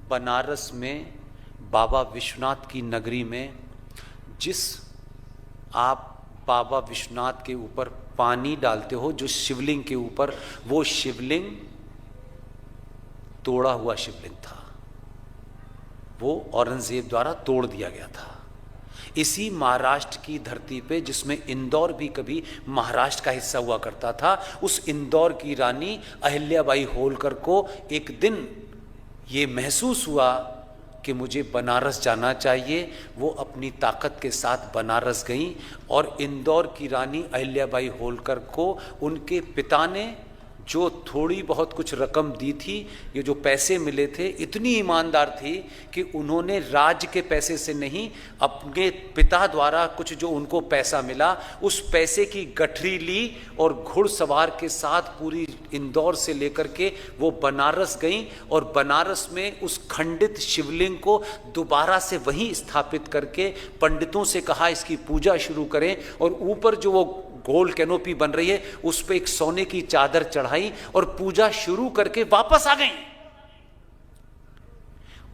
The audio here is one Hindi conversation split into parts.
बनारस में बाबा विश्वनाथ की नगरी में जिस आप बाबा विश्वनाथ के ऊपर पानी डालते हो, जो शिवलिंग के ऊपर, वो शिवलिंग तोड़ा हुआ शिवलिंग था। वो औरंगजेब द्वारा तोड़ दिया गया था। इसी महाराष्ट्र की धरती पे, जिसमें इंदौर भी कभी महाराष्ट्र का हिस्सा हुआ करता था, उस इंदौर की रानी अहिल्याबाई होलकर को एक दिन ये महसूस हुआ कि मुझे बनारस जाना चाहिए। वो अपनी ताकत के साथ बनारस गईं और इंदौर की रानी अहिल्याबाई होलकर को उनके पिता ने जो थोड़ी बहुत कुछ रकम दी थी, ये जो पैसे मिले थे, इतनी ईमानदार थी कि उन्होंने राज्य के पैसे से नहीं, अपने पिता द्वारा कुछ जो उनको पैसा मिला, उस पैसे की गठरी ली और घुड़सवार के साथ पूरी इंदौर से लेकर के वो बनारस गईं और बनारस में उस खंडित शिवलिंग को दोबारा से वहीं स्थापित करके पंडितों से कहा इसकी पूजा शुरू करें, और ऊपर जो वो गोल कैनोपी बन रही है उस पे एक सोने की चादर चढ़ाई और पूजा शुरू करके वापस आ गई।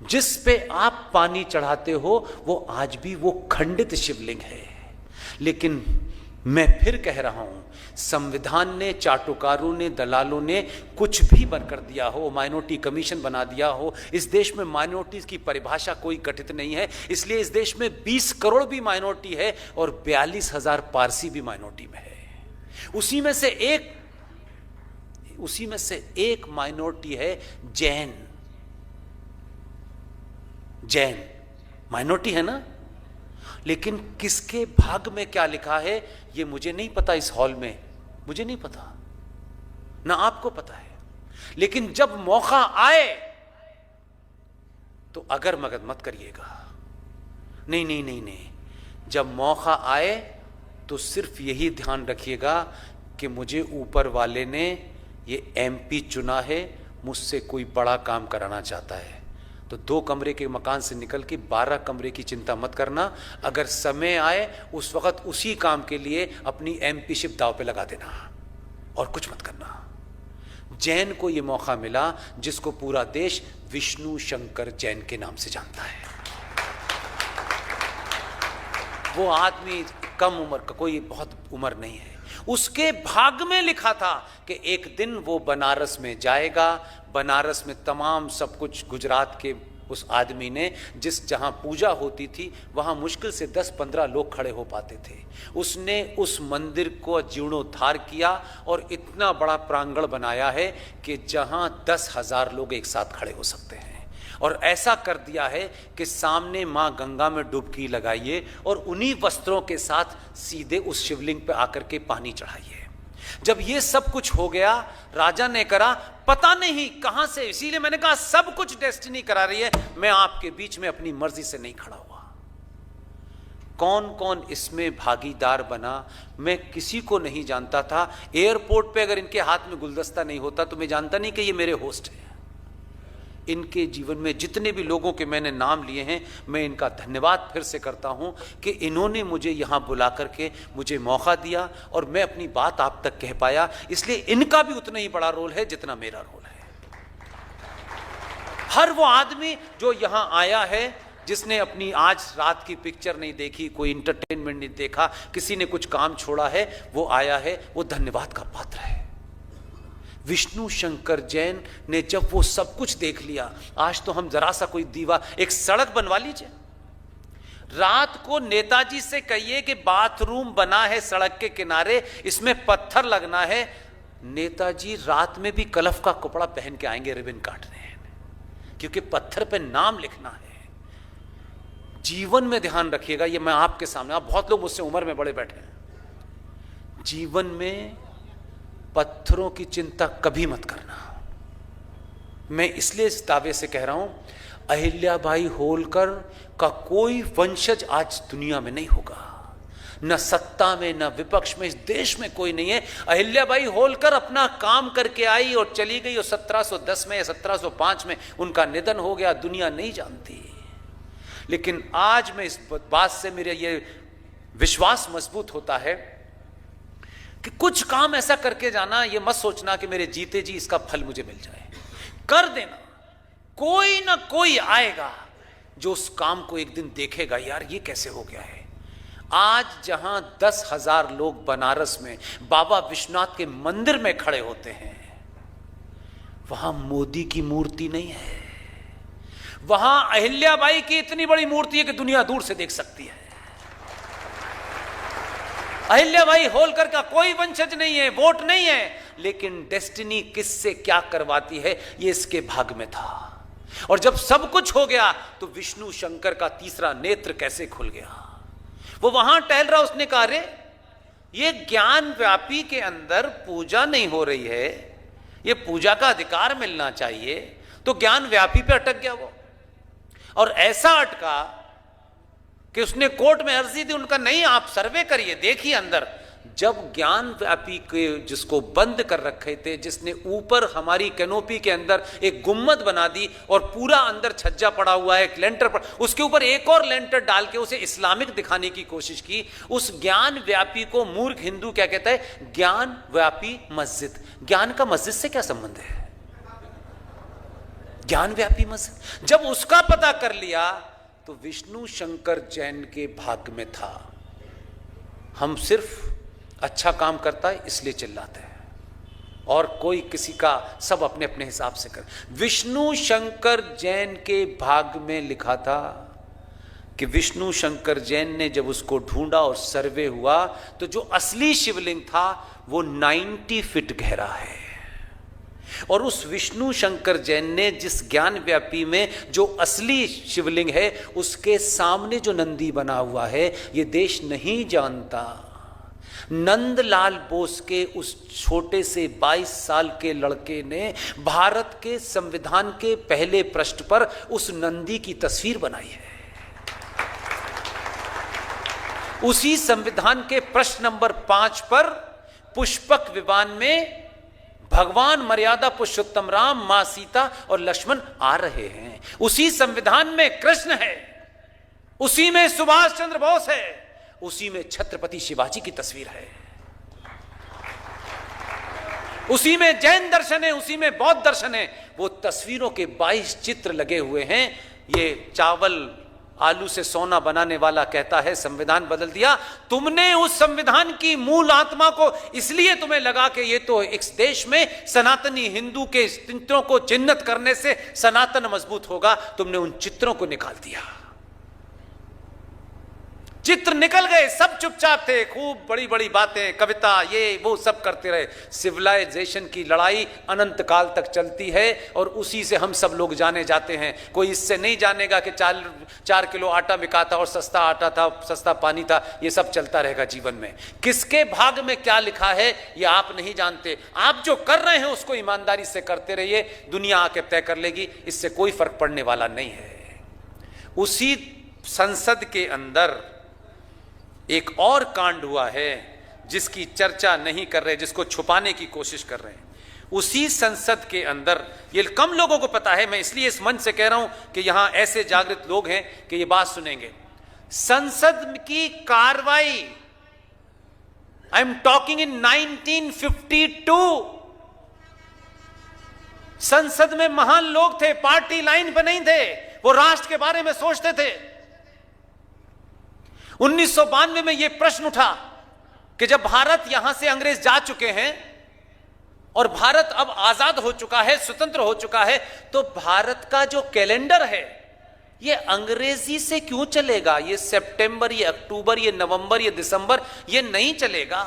जिस पे आप पानी चढ़ाते हो वो आज भी वो खंडित शिवलिंग है। लेकिन मैं फिर कह रहा हूं, संविधान ने, चाटुकारों ने, दलालों ने कुछ भी बन कर दिया हो, माइनॉरिटी कमीशन बना दिया हो, इस देश में माइनॉरिटीज की परिभाषा कोई गठित नहीं है। इसलिए इस देश में 20 करोड़ भी माइनॉरिटी है और 42,000 पारसी भी माइनॉरिटी में है। उसी में से एक माइनॉरिटी है जैन। जैन माइनॉरिटी है ना, लेकिन किसके भाग में क्या लिखा है ये मुझे नहीं पता। इस हॉल में मुझे नहीं पता, ना आपको पता है। लेकिन जब मौका आए तो अगर मगज मत करिएगा। नहीं नहीं नहीं नहीं, जब मौका आए तो सिर्फ यही ध्यान रखिएगा कि मुझे ऊपर वाले ने ये एमपी चुना है, मुझसे कोई बड़ा काम कराना चाहता है। तो 2 कमरे के मकान से निकल के 12 कमरे की चिंता मत करना। अगर समय आए उस वक्त उसी काम के लिए अपनी एमपी शिप दांव पे लगा देना और कुछ मत करना। जैन को ये मौका मिला जिसको पूरा देश विष्णु शंकर जैन के नाम से जानता है। वो आदमी कम उम्र का, कोई बहुत उम्र नहीं है, उसके भाग में लिखा था कि एक दिन वो बनारस में जाएगा। बनारस में तमाम सब कुछ गुजरात के उस आदमी ने, जिस जहां पूजा होती थी वहां मुश्किल से 10-15 लोग खड़े हो पाते थे, उसने उस मंदिर को जीर्णोद्धार किया और इतना बड़ा प्रांगण बनाया है कि जहां 10,000 लोग एक साथ खड़े हो सकते हैं। और ऐसा कर दिया है कि सामने मां गंगा में डुबकी लगाइए और उन्हीं वस्त्रों के साथ सीधे उस शिवलिंग पे आकर के पानी चढ़ाइए। जब ये सब कुछ हो गया, राजा ने करा पता नहीं कहां से, इसीलिए मैंने कहा सब कुछ डेस्टिनी करा रही है, मैं आपके बीच में अपनी मर्जी से नहीं खड़ा हुआ। कौन कौन इसमें भागीदार बना मैं किसी को नहीं जानता था। एयरपोर्ट पे अगर इनके हाथ में गुलदस्ता नहीं होता तो मैं जानता नहीं कि ये मेरे होस्ट हैं। इनके जीवन में जितने भी लोगों के मैंने नाम लिए हैं, मैं इनका धन्यवाद फिर से करता हूं कि इन्होंने मुझे यहां बुला करके मुझे मौका दिया और मैं अपनी बात आप तक कह पाया। इसलिए इनका भी उतना ही बड़ा रोल है जितना मेरा रोल है। हर वो आदमी जो यहां आया है, जिसने अपनी आज रात की पिक्चर नहीं देखी, कोई इंटरटेनमेंट नहीं देखा, किसी ने कुछ काम छोड़ा है, वो आया है, वो धन्यवाद का पात्र है। विष्णु शंकर जैन ने जब वो सब कुछ देख लिया, आज तो हम जरा सा कोई दीवार, एक सड़क बनवा लीजिए। रात को नेताजी से कहिए कि बाथरूम बना है सड़क के किनारे, इसमें पत्थर लगना है। नेताजी रात में भी कलफ का कपड़ा पहन के आएंगे रिबन काटने, क्योंकि पत्थर पे नाम लिखना है। जीवन में ध्यान रखिएगा, ये मैं आपके सामने, आप बहुत लोग मुझसे उम्र में बड़े बैठे हैं, जीवन में पत्थरों की चिंता कभी मत करना। मैं इसलिए इस दावे से कह रहा हूं, अहिल्याबाई होलकर का कोई वंशज आज दुनिया में नहीं होगा, न सत्ता में न विपक्ष में, इस देश में कोई नहीं है। अहिल्याबाई होलकर अपना काम करके आई और चली गई, और 1710 में या 1705 में उनका निधन हो गया, दुनिया नहीं जानती। लेकिन आज मैं इस बात से मेरा ये विश्वास मजबूत होता है कि कुछ काम ऐसा करके जाना, ये मत सोचना कि मेरे जीते जी इसका फल मुझे मिल जाए। कर देना, कोई ना कोई आएगा जो उस काम को एक दिन देखेगा, यार ये कैसे हो गया है। आज जहां 10,000 लोग बनारस में बाबा विश्वनाथ के मंदिर में खड़े होते हैं, वहां मोदी की मूर्ति नहीं है, वहां अहिल्याबाई की इतनी बड़ी मूर्ति है कि दुनिया दूर से देख सकती है। अहिल्याबाई होलकर का कोई वंशज नहीं है, वोट नहीं है, लेकिन डेस्टिनी किससे क्या करवाती है ये इसके भाग में था। और जब सब कुछ हो गया तो विष्णु शंकर का तीसरा नेत्र कैसे खुल गया। वो वहां टहल रहा, उसने कहा रे ये ज्ञान व्यापी के अंदर पूजा नहीं हो रही है, ये पूजा का अधिकार मिलना चाहिए। तो ज्ञान व्यापी पे अटक गया वो, और ऐसा अटका कि उसने कोर्ट में अर्जी दी, उनका नहीं आप सर्वे करिए, देखिए अंदर। जब ज्ञान व्यापी के जिसको बंद कर रखे थे, जिसने ऊपर हमारी कैनोपी के अंदर एक गुम्मद बना दी और पूरा अंदर छज्जा पड़ा हुआ है, एक लेंटर पर, उसके ऊपर एक और लेंटर डाल के उसे इस्लामिक दिखाने की कोशिश की, उस ज्ञान व्यापी को मूर्ख हिंदू क्या कहता है, ज्ञान व्यापी मस्जिद। ज्ञान का मस्जिद से क्या संबंध है, ज्ञान व्यापी मस्जिद। जब उसका पता कर लिया तो विष्णु शंकर जैन के भाग्य में था। हम सिर्फ अच्छा काम करता है इसलिए चिल्लाते हैं, और कोई किसी का, सब अपने अपने हिसाब से कर। विष्णु शंकर जैन के भाग्य में लिखा था कि विष्णु शंकर जैन ने जब उसको ढूंढा और सर्वे हुआ तो जो असली शिवलिंग था वो 90 फीट गहरा है। और उस विष्णु शंकर जैन ने जिस ज्ञान व्यापी में जो असली शिवलिंग है उसके सामने जो नंदी बना हुआ है, ये देश नहीं जानता। नंदलाल बोस के उस छोटे से 22 साल के लड़के ने भारत के संविधान के पहले पृष्ठ पर उस नंदी की तस्वीर बनाई है। उसी संविधान के प्रश्न नंबर 5 पर पुष्पक विमान में भगवान मर्यादा पुरुषोत्तम राम, मां सीता और लक्ष्मण आ रहे हैं। उसी संविधान में कृष्ण है, उसी में सुभाष चंद्र बोस है, उसी में छत्रपति शिवाजी की तस्वीर है, उसी में जैन दर्शन है, उसी में बौद्ध दर्शन है। वो तस्वीरों के 22 चित्र लगे हुए हैं। ये चावल आलू से सोना बनाने वाला कहता है संविधान बदल दिया। तुमने उस संविधान की मूल आत्मा को इसलिए तुम्हें लगा कि ये तो इस देश में सनातनी हिंदू के चित्रों को चिन्हित करने से सनातन मजबूत होगा, तुमने उन चित्रों को निकाल दिया। चित्र निकल गए, सब चुपचाप थे, खूब बड़ी बड़ी बातें, कविता, ये वो सब करते रहे। सिविलाइजेशन की लड़ाई अनंत काल तक चलती है और उसी से हम सब लोग जाने जाते हैं। कोई इससे नहीं जानेगा कि 4 किलो आटा बिका था और सस्ता आटा था, सस्ता पानी था। ये सब चलता रहेगा जीवन में। किसके भाग्य में क्या लिखा है ये आप नहीं जानते। आप जो कर रहे हैं उसको ईमानदारी से करते रहिए, दुनिया आके तय कर लेगी, इससे कोई फर्क पड़ने वाला नहीं है। उसी संसद के अंदर एक और कांड हुआ है जिसकी चर्चा नहीं कर रहे, जिसको छुपाने की कोशिश कर रहे हैं। उसी संसद के अंदर, ये कम लोगों को पता है, मैं इसलिए इस मंच से कह रहा हूं कि यहां ऐसे जागृत लोग हैं कि ये बात सुनेंगे। संसद की कार्रवाई, आई एम टॉकिंग इन 1952, संसद में महान लोग थे, पार्टी लाइन पर नहीं थे, वो राष्ट्र के बारे में सोचते थे। 1992 में यह प्रश्न उठा कि जब भारत यहां से अंग्रेज जा चुके हैं और भारत अब आजाद हो चुका है, स्वतंत्र हो चुका है, तो भारत का जो कैलेंडर है ये अंग्रेजी से क्यों चलेगा? ये सितंबर, ये अक्टूबर, ये नवंबर, ये दिसंबर, ये नहीं चलेगा।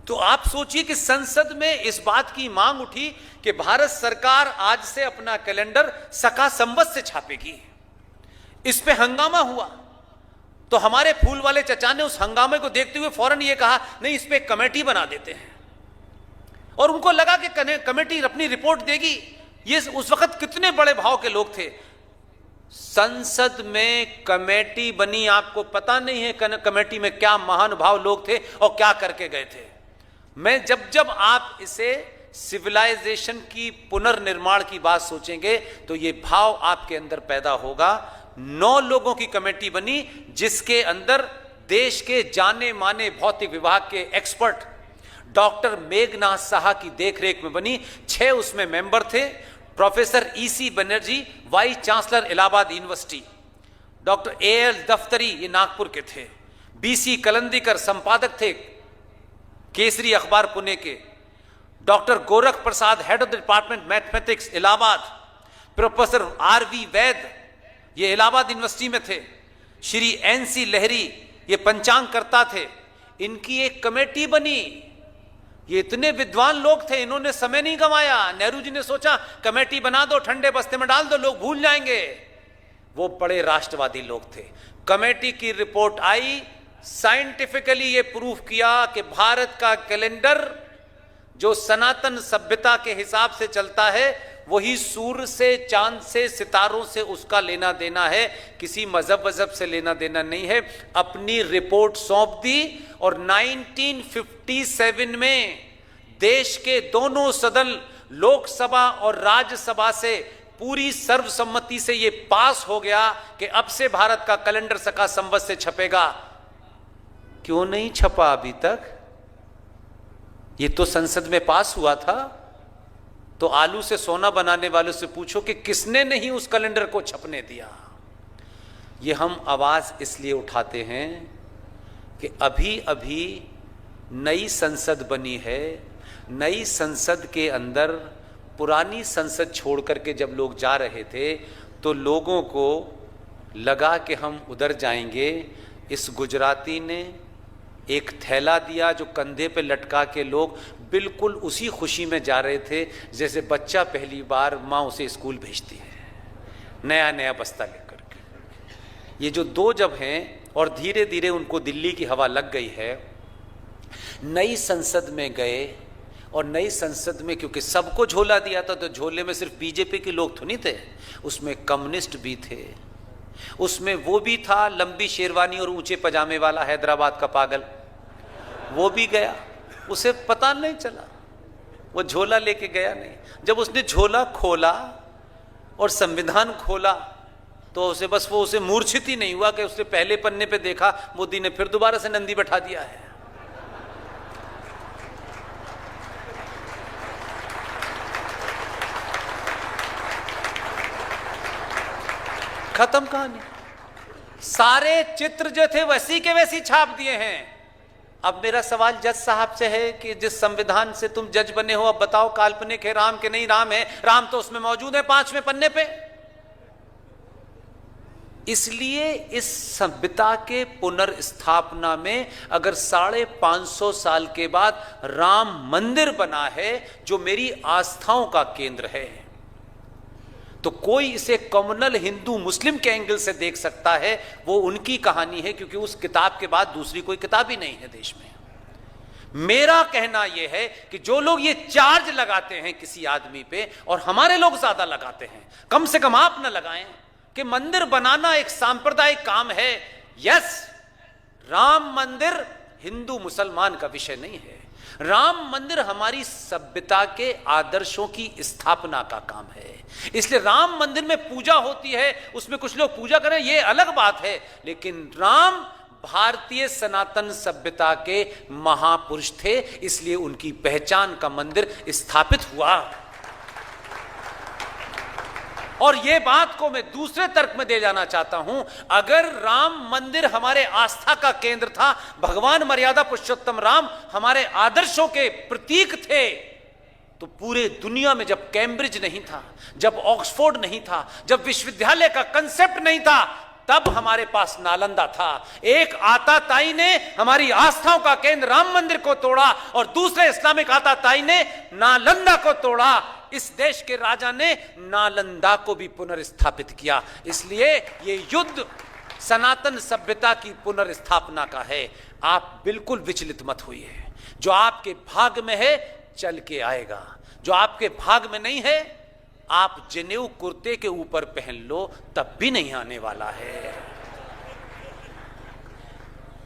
तो आप सोचिए कि संसद में इस बात की मांग उठी कि भारत सरकार आज से अपना कैलेंडर सका संवत से छापेगी। इस पे हंगामा हुआ तो हमारे फूल वाले चचा ने उस हंगामे को देखते हुए फौरन ये कहा, नहीं इस पे एक कमेटी बना देते हैं। और उनको लगा कि कमेटी अपनी रिपोर्ट देगी। ये उस वक्त कितने बड़े भाव के लोग थे। संसद में कमेटी बनी, आपको पता नहीं है कमेटी में क्या महानुभाव लोग थे और क्या करके गए थे। मैं जब आप इसे सिविलाइजेशन की पुनर्निर्माण की बात सोचेंगे तो ये भाव आपके अंदर पैदा होगा। 9 लोगों की कमेटी बनी जिसके अंदर देश के जाने माने भौतिक विभाग के एक्सपर्ट डॉक्टर मेघनाथ साहा की देखरेख में बनी। 6 उसमें मेंबर थे। Professor EC Banerjee vice chancellor Allahabad university, doctor AL दफ्तरी ये नागपुर के थे, बीसी कलंदीकर संपादक थे केसरी अखबार पुणे के, doctor Gorakh Prasad head of the department mathematics Allahabad, professor RV Vaid ये इलाहाबाद यूनिवर्सिटी में थे, श्री एनसी लहरी ये पंचांगकर्ता थे। इनकी एक कमेटी बनी, ये इतने विद्वान लोग थे, इन्होंने समय नहीं गंवाया। नेहरू जी ने सोचा कमेटी बना दो, ठंडे बस्ते में डाल दो, लोग भूल जाएंगे। वो बड़े राष्ट्रवादी लोग थे। कमेटी की रिपोर्ट आई, साइंटिफिकली ये प्रूफ किया कि भारत का कैलेंडर जो सनातन सभ्यता के हिसाब से चलता है वही सूर्य से, चांद से, सितारों से उसका लेना देना है, किसी मजहब से लेना देना नहीं है। अपनी रिपोर्ट सौंप दी और 1957 में देश के दोनों सदन लोकसभा और राज्यसभा से पूरी सर्वसम्मति से यह पास हो गया कि अब से भारत का कैलेंडर सका संवत से छपेगा। क्यों नहीं छपा अभी तक? ये तो संसद में पास हुआ था। तो आलू से सोना बनाने वालों से पूछो कि किसने नहीं उस कैलेंडर को छपने दिया। ये हम आवाज इसलिए उठाते हैं कि अभी अभी नई संसद बनी है। नई संसद के अंदर पुरानी संसद छोड़ करके जब लोग जा रहे थे तो लोगों को लगा कि हम उधर जाएंगे। इस गुजराती ने एक थैला दिया जो कंधे पे लटका के लोग बिल्कुल उसी खुशी में जा रहे थे जैसे बच्चा पहली बार माँ उसे स्कूल भेजती है, नया नया बस्ता लेकर के। ये जो दो जब हैं और धीरे धीरे उनको दिल्ली की हवा लग गई है, नई संसद में गए और नई संसद में क्योंकि सबको झोला दिया था तो झोले में सिर्फ बीजेपी के लोग तो नहीं थे, उसमें कम्युनिस्ट भी थे, उसमें वो भी था लंबी शेरवानी और ऊंचे पजामे वाला हैदराबाद का पागल, वो भी गया। उसे पता नहीं चला, वो झोला लेके गया नहीं। जब उसने झोला खोला और संविधान खोला तो उसे बस वो उसे मूर्छित ही नहीं हुआ कि उसने पहले पन्ने पे देखा मोदी ने फिर दोबारा से नंदी बैठा दिया है। खत्म कहानी। सारे चित्र जो थे वैसी के वैसी छाप दिए हैं। अब मेरा सवाल जज साहब से है कि जिस संविधान से तुम जज बने हो, अब बताओ काल्पनिक है राम के नहीं? राम है, राम तो उसमें मौजूद है 5वें पन्ने पे। इसलिए इस सभ्यता के पुनर्स्थापना में अगर 550 साल के बाद राम मंदिर बना है जो मेरी आस्थाओं का केंद्र है, तो कोई इसे कम्युनल हिंदू मुस्लिम के एंगल से देख सकता है, वो उनकी कहानी है, क्योंकि उस किताब के बाद दूसरी कोई किताब ही नहीं है देश में। मेरा कहना यह है कि जो लोग ये चार्ज लगाते हैं किसी आदमी पे, और हमारे लोग ज्यादा लगाते हैं, कम से कम आप न लगाएं कि मंदिर बनाना एक सांप्रदायिक काम है। यस, राम मंदिर हिंदू मुसलमान का विषय नहीं है। राम मंदिर हमारी सभ्यता के आदर्शों की स्थापना का काम है। इसलिए राम मंदिर में पूजा होती है, उसमें कुछ लोग पूजा करें ये अलग बात है, लेकिन राम भारतीय सनातन सभ्यता के महापुरुष थे, इसलिए उनकी पहचान का मंदिर स्थापित हुआ। और ये बात को मैं दूसरे तर्क में दे जाना चाहता हूं, अगर राम मंदिर हमारे आस्था का केंद्र था, भगवान मर्यादा पुरुषोत्तम राम हमारे आदर्शों के प्रतीक थे, तो पूरे दुनिया में जब कैम्ब्रिज नहीं था, जब ऑक्सफोर्ड नहीं था, जब विश्वविद्यालय का कंसेप्ट नहीं था, तब हमारे पास नालंदा था। एक आताताई ने हमारी आस्थाओं का केंद्र राम मंदिर को तोड़ा और दूसरे इस्लामिक आताताई ने नालंदा को तोड़ा। इस देश के राजा ने नालंदा को भी पुनर्स्थापित किया। इसलिए ये युद्ध सनातन सभ्यता की पुनर्स्थापना का है। आप बिल्कुल विचलित मत होइए। जो आपके भाग में है चल के आएगा, जो आपके भाग में नहीं है आप जनेऊ कुर्ते के ऊपर पहन लो तब भी नहीं आने वाला है।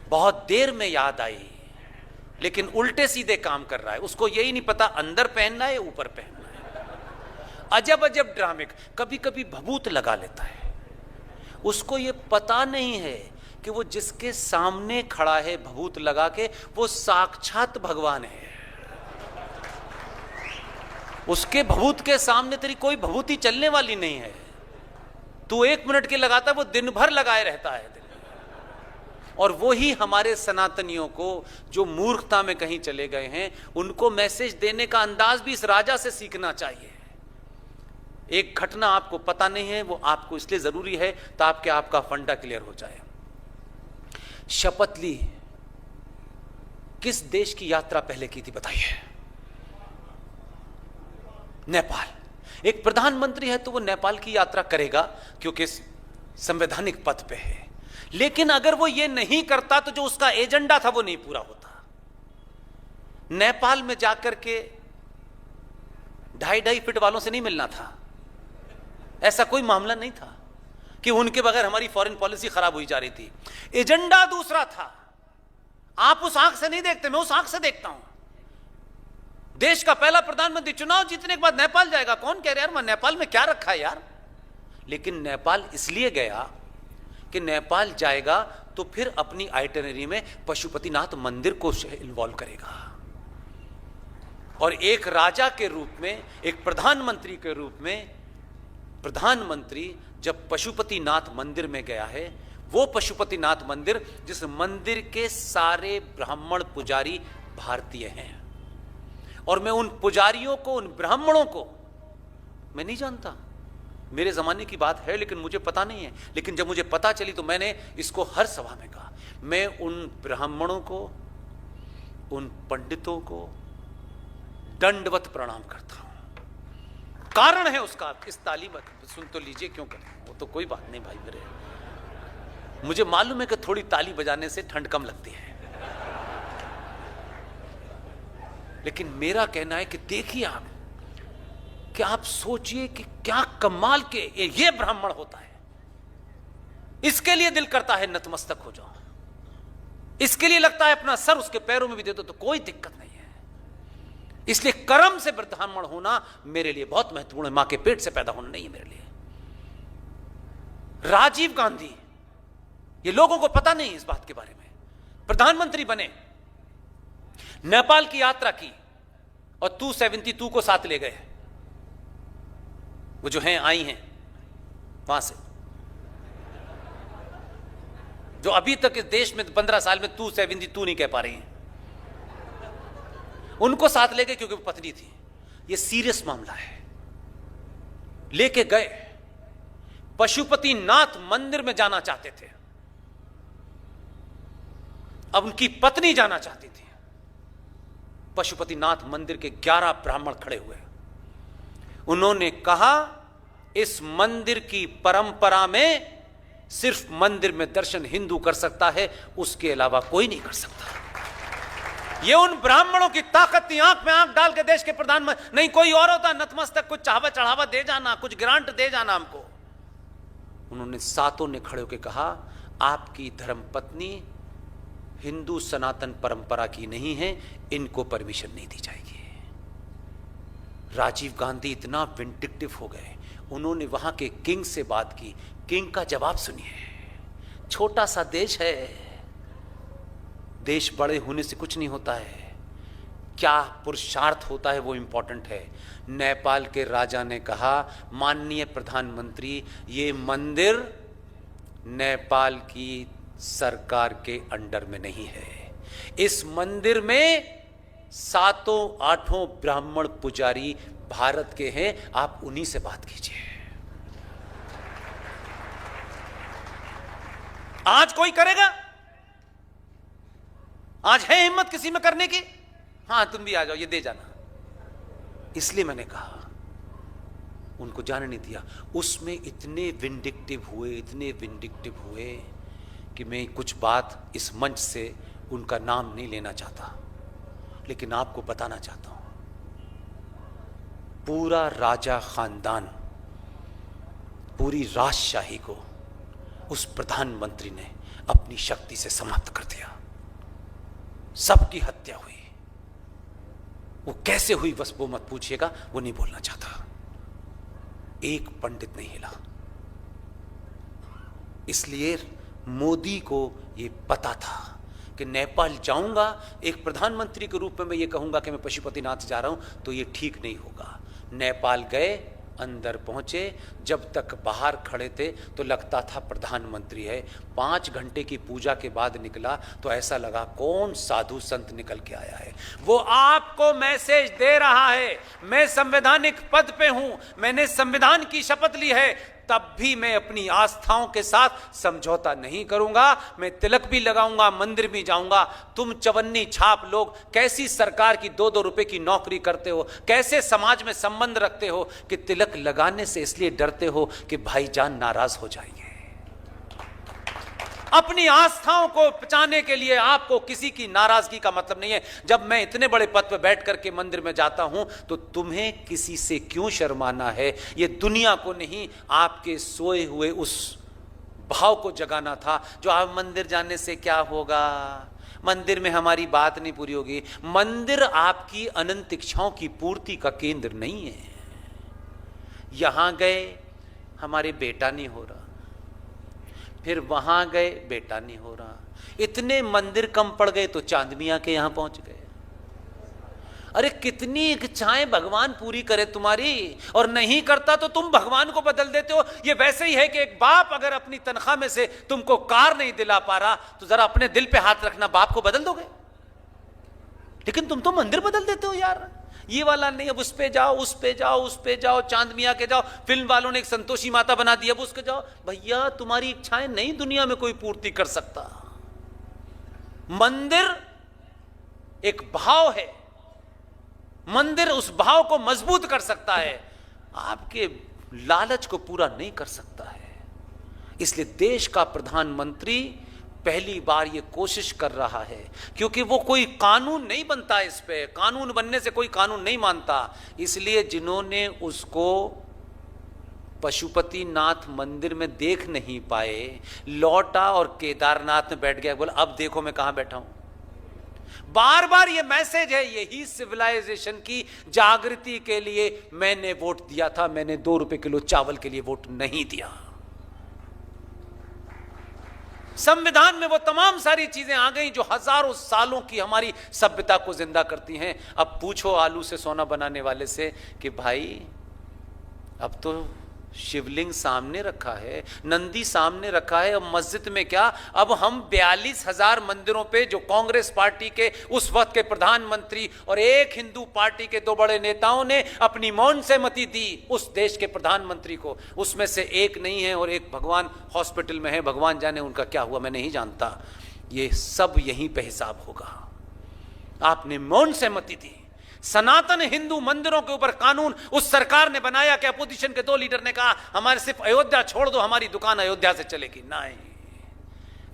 बहुत देर में याद आई, लेकिन उल्टे सीधे काम कर रहा है। उसको यही नहीं पता अंदर पहनना है ऊपर पहनना है। अजब अजब ड्रामे, कभी कभी भभूत लगा लेता है। उसको ये पता नहीं है कि वो जिसके सामने खड़ा है भभूत लगा के, वो साक्षात भगवान है। उसके भभूत के सामने तेरी कोई भभूति चलने वाली नहीं है। तू 1 मिनट की लगाता है, वो दिन भर लगाए रहता है। और वो ही हमारे सनातनियों को जो मूर्खता में कहीं चले गए हैं, उनको मैसेज देने का अंदाज भी इस राजा से सीखना चाहिए। एक घटना आपको पता नहीं है, वो आपको इसलिए जरूरी है ताकि आपका फंडा क्लियर हो जाए। शपथ ली, किस देश की यात्रा पहले की थी बताइए? नेपाल। एक प्रधानमंत्री है तो वो नेपाल की यात्रा करेगा क्योंकि संवैधानिक पद पे है। लेकिन अगर वो ये नहीं करता तो जो उसका एजेंडा था वो नहीं पूरा होता। नेपाल में जाकर के 2.5 फीट वालों से नहीं मिलना था, ऐसा कोई मामला नहीं था कि उनके बगैर हमारी फॉरेन पॉलिसी खराब हुई जा रही थी। एजेंडा दूसरा था। आप उस आंख से नहीं देखते, मैं उस आंख से देखता हूं। देश का पहला प्रधानमंत्री चुनाव जीतने के बाद नेपाल जाएगा। कौन कह रहा है यार मैं नेपाल में क्या रखा है यार? लेकिन नेपाल इसलिए गया कि नेपाल जाएगा तो फिर अपनी आइटिनरी में पशुपतिनाथ मंदिर को इन्वॉल्व करेगा। और एक राजा के रूप में, एक प्रधानमंत्री के रूप में, प्रधानमंत्री जब पशुपतिनाथ मंदिर में गया है, वो पशुपतिनाथ मंदिर जिस मंदिर के सारे ब्राह्मण पुजारी भारतीय हैं, और मैं उन पुजारियों को, उन ब्राह्मणों को मैं नहीं जानता। मेरे जमाने की बात है लेकिन मुझे पता नहीं है। लेकिन जब मुझे पता चली तो मैंने इसको हर सभा में कहा, मैं उन ब्राह्मणों को, उन पंडितों को दंडवत प्रणाम करता हूं। कारण है उसका, इस ताली मत सुन तो लीजिए, क्यों करते? वो तो कोई बात नहीं भाई मेरे, मुझे मालूम है कि थोड़ी ताली बजाने से ठंड कम लगती है। लेकिन मेरा कहना है कि देखिए आप, कि आप सोचिए कि क्या कमाल के ये ब्राह्मण होता है। इसके लिए दिल करता है नतमस्तक हो जाओ, इसके लिए लगता है अपना सर उसके पैरों में भी दे दो तो कोई दिक्कत नहीं है। इसलिए कर्म से ब्राह्मण होना मेरे लिए बहुत महत्वपूर्ण है, मां के पेट से पैदा होना नहीं है मेरे लिए। राजीव गांधी, ये लोगों को पता नहीं इस बात के बारे में, प्रधानमंत्री बने, नेपाल की यात्रा की और 272 को साथ ले गए। वो जो हैं आई हैं वहां से, जो अभी तक इस देश में 15 साल में 272 नहीं कह पा रही हैं, उनको साथ ले गए क्योंकि वो पत्नी थी। ये सीरियस मामला है। लेके गए, पशुपतिनाथ मंदिर में जाना चाहते थे, अब उनकी पत्नी जाना चाहती थी। पशुपतिनाथ मंदिर के 11 ब्राह्मण खड़े हुए, उन्होंने कहा इस मंदिर की परंपरा में सिर्फ मंदिर में दर्शन हिंदू कर सकता है, उसके अलावा कोई नहीं कर सकता। ये उन ब्राह्मणों की ताकत थी, आंख में आंख डाल के देश के प्रधानमंत्री, नहीं कोई और होता नतमस्तक, कुछ चाहवा चढ़ावा दे जाना, कुछ ग्रांट दे जाना हमको। उन्होंने सातों ने खड़े होकर कहा आपकी धर्मपत्नी हिंदू सनातन परंपरा की नहीं है, इनको परमिशन नहीं दी जाएगी। राजीव गांधी इतना विंडिक्टिव हो गए, उन्होंने वहां के किंग से बात की। किंग का जवाब सुनिए। छोटा सा देश है, देश बड़े होने से कुछ नहीं होता है, क्या पुरुषार्थ होता है वो इंपॉर्टेंट है। नेपाल के राजा ने कहा माननीय प्रधानमंत्री, ये मंदिर नेपाल की सरकार के अंडर में नहीं है। इस मंदिर में 7-8 ब्राह्मण पुजारी भारत के हैं, आप उन्हीं से बात कीजिए। आज कोई करेगा? आज है हिम्मत किसी में करने की? हां तुम भी आ जाओ, ये दे जाना। इसलिए मैंने कहा, उनको जाने नहीं दिया। उसमें इतने विंडिक्टिव हुए कि मैं कुछ बात इस मंच से उनका नाम नहीं लेना चाहता, लेकिन आपको बताना चाहता हूं। पूरा राजा खानदान, पूरी राजशाही को उस प्रधानमंत्री ने अपनी शक्ति से समाप्त कर दिया। सबकी हत्या हुई। वो कैसे हुई बस वो मत पूछिएगा, वो नहीं बोलना चाहता। एक पंडित नहीं हिला। इसलिए मोदी को ये पता था कि नेपाल जाऊंगा, एक प्रधानमंत्री के रूप में मैं ये कहूंगा कि मैं पशुपतिनाथ जा रहा हूं, तो ये ठीक नहीं होगा। नेपाल गए, अंदर पहुंचे, जब तक बाहर खड़े थे तो लगता था प्रधानमंत्री है। 5 घंटे की पूजा के बाद निकला तो ऐसा लगा कौन साधु संत निकल के आया है। वो आपको मैसेज दे रहा है, मैं संवैधानिक पद पे हूं, मैंने संविधान की शपथ ली है, तब भी मैं अपनी आस्थाओं के साथ समझौता नहीं करूंगा, मैं तिलक भी लगाऊंगा, मंदिर भी जाऊंगा। तुम चवन्नी छाप लोग कैसी सरकार की 2-2 रुपए की नौकरी करते हो, कैसे समाज में संबंध रखते हो कि तिलक लगाने से इसलिए डरते हो कि भाईजान नाराज हो जाएंगे। अपनी आस्थाओं को बचाने के लिए आपको किसी की नाराजगी का मतलब नहीं है। जब मैं इतने बड़े पद पर बैठ करके मंदिर में जाता हूं तो तुम्हें किसी से क्यों शर्माना है? ये दुनिया को नहीं, आपके सोए हुए उस भाव को जगाना था जो आप मंदिर जाने से क्या होगा, मंदिर में हमारी बात नहीं पूरी होगी। मंदिर आपकी अनंत इच्छाओं की पूर्ति का केंद्र नहीं है। यहां गए हमारे बेटा नहीं हो रहा, फिर वहां गए बेटा नहीं हो रहा, इतने मंदिर कम पड़ गए तो चांद मियां के यहां पहुंच गए। अरे कितनी इच्छाएं भगवान पूरी करे तुम्हारी, और नहीं करता तो तुम भगवान को बदल देते हो। ये वैसे ही है कि एक बाप अगर अपनी तनख्वाह में से तुमको कार नहीं दिला पा रहा तो जरा अपने दिल पे हाथ रखना, बाप को बदल दोगे? लेकिन तुम तो मंदिर बदल देते हो यार। ये वाला नहीं, अब उस पे जाओ, उस पे जाओ, उस पे जाओ, चांद मियां के जाओ, फिल्म वालों ने एक संतोषी माता बना दी, अब उसके जाओ। भैया तुम्हारी इच्छाएं नहीं दुनिया में कोई पूर्ति कर सकता। मंदिर एक भाव है, मंदिर उस भाव को मजबूत कर सकता है, आपके लालच को पूरा नहीं कर सकता है। इसलिए देश का प्रधानमंत्री पहली बार ये कोशिश कर रहा है, क्योंकि वो कोई कानून नहीं बनता, इस पे कानून बनने से कोई कानून नहीं मानता। इसलिए जिन्होंने उसको पशुपतिनाथ मंदिर में देख नहीं पाए, लौटा और केदारनाथ में बैठ गया, बोला अब देखो मैं कहां बैठा हूं। बार बार ये मैसेज है, यही सिविलाइजेशन की जागृति के लिए मैंने वोट दिया था, मैंने 2 रुपए किलो चावल के लिए वोट नहीं दिया। संविधान में वो तमाम सारी चीजें आ गई जो हजारों सालों की हमारी सभ्यता को जिंदा करती हैं। अब पूछो आलू से सोना बनाने वाले से कि भाई अब तो शिवलिंग सामने रखा है, नंदी सामने रखा है, अब मस्जिद में क्या? अब हम 42,000 मंदिरों पे जो कांग्रेस पार्टी के उस वक्त के प्रधानमंत्री और एक हिंदू पार्टी के 2 बड़े नेताओं ने अपनी मौन सहमति दी उस देश के प्रधानमंत्री को, उसमें से एक नहीं है और एक भगवान हॉस्पिटल में है, भगवान जाने उनका क्या हुआ, मैं नहीं जानता। ये सब यहीं पे हिसाब होगा। आपने मौन सहमति दी, सनातन हिंदू मंदिरों के ऊपर कानून उस सरकार ने बनाया कि अपोजिशन के 2 लीडर ने कहा हमारे सिर्फ अयोध्या छोड़ दो, हमारी दुकान अयोध्या से चलेगी। नहीं,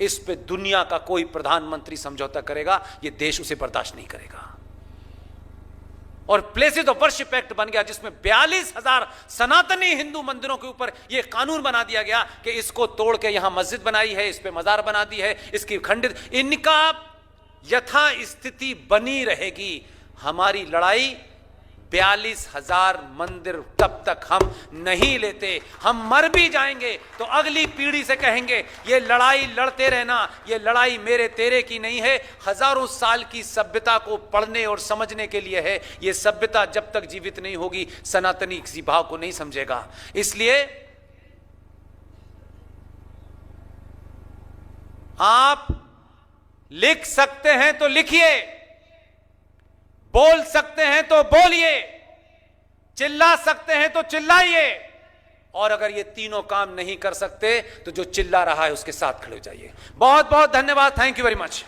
इस पे दुनिया का कोई प्रधानमंत्री समझौता करेगा, ये देश उसे बर्दाश्त नहीं करेगा। और प्लेसेस ऑफ वर्शिप एक्ट बन गया जिसमें 42,000 सनातनी हिंदू मंदिरों के ऊपर यह कानून बना दिया गया कि इसको तोड़ के यहां मस्जिद बनाई है, इस पे मजार बना दी है, इसकी खंडित, इनका यथा स्थिति बनी रहेगी। हमारी लड़ाई 42,000 मंदिर तब तक हम नहीं लेते, हम मर भी जाएंगे तो अगली पीढ़ी से कहेंगे ये लड़ाई लड़ते रहना, ये लड़ाई मेरे तेरे की नहीं है, हजारों साल की सभ्यता को पढ़ने और समझने के लिए है। ये सभ्यता जब तक जीवित नहीं होगी सनातनी किसी भाव को नहीं समझेगा। इसलिए आप लिख सकते हैं तो लिखिए, बोल सकते हैं तो बोलिए, चिल्ला सकते हैं तो चिल्लाइए, और अगर ये तीनों काम नहीं कर सकते तो जो चिल्ला रहा है उसके साथ खड़े हो जाइए। बहुत बहुत धन्यवाद। Thank you very much.